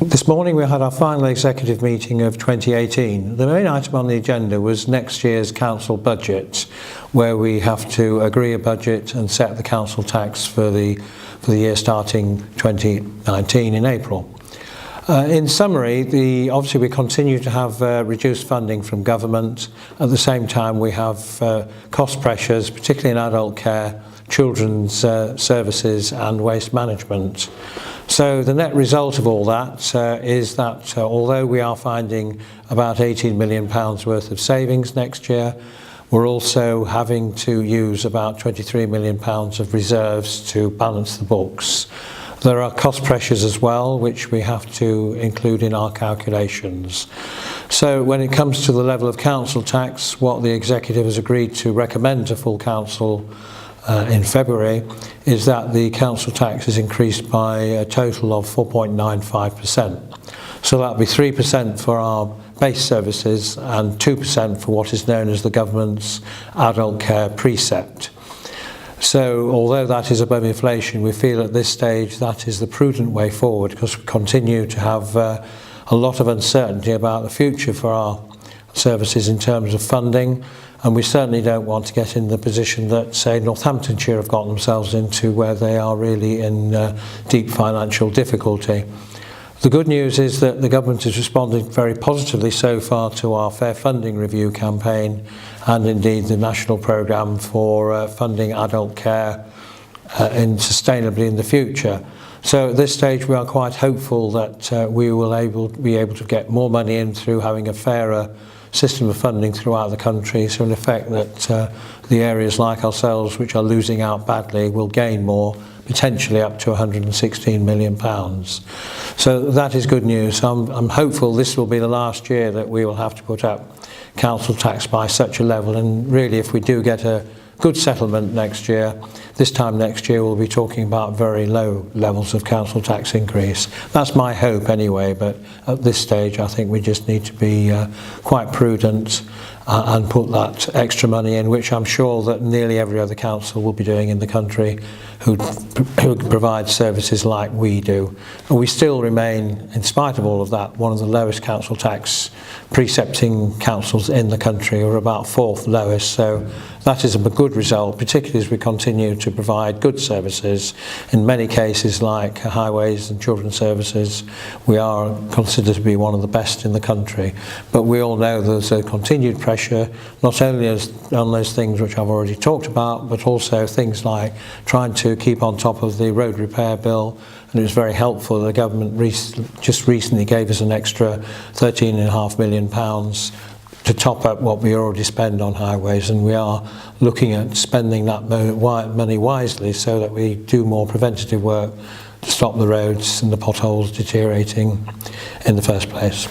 This morning we had our final executive meeting of 2018. The main item on the agenda was next year's council budget, where we have to agree a budget and set the council tax for the year starting 2019 in April. In summary, obviously we continue to have reduced funding from government. At the same time we have cost pressures, particularly in adult care, children's services and waste management. So the net result of all that is that although we are finding about £18 million worth of savings next year, we're also having to use about £23 million of reserves to balance the books. There are cost pressures as well, which we have to include in our calculations. So when it comes to the level of council tax, what the executive has agreed to recommend to full council in February is that the council tax is increased by a total of 4.95%. So that'll be 3% for our base services and 2% for what is known as the government's adult care precept. So although that is above inflation, we feel at this stage that is the prudent way forward, because we continue to have a lot of uncertainty about the future for our services in terms of funding, and we certainly don't want to get in the position that, say, Northamptonshire have got themselves into, where they are really in deep financial difficulty. The good news is that the government has responded very positively so far to our Fair Funding Review campaign, and indeed the national programme for funding adult care sustainably in the future. So at this stage we are quite hopeful that we will be able to get more money in through having a fairer system of funding throughout the country, so in effect that the areas like ourselves which are losing out badly will gain more, potentially up to £116 million. So that is good news. I'm hopeful this will be the last year that we will have to put up council tax by such a level, and really if we do get a good settlement next year, this time next year we'll be talking about very low levels of council tax increase. That's my hope anyway, but at this stage I think we just need to be quite prudent and put that extra money in, which I'm sure that nearly every other council will be doing in the country who provide services like we do. And we still remain, in spite of all of that, one of the lowest council tax precepting councils in the country, or about fourth lowest, so that is a good result, particularly as we continue to provide good services. In many cases like highways and children's services, we are considered to be one of the best in the country. But we all know there's a continued pressure, not only on those things which I've already talked about, but also things like trying to keep on top of the road repair bill. And it was very helpful. The government just recently gave us an extra £13.5 million to top up what we already spend on highways, and we are looking at spending that money wisely so that we do more preventative work to stop the roads and the potholes deteriorating in the first place.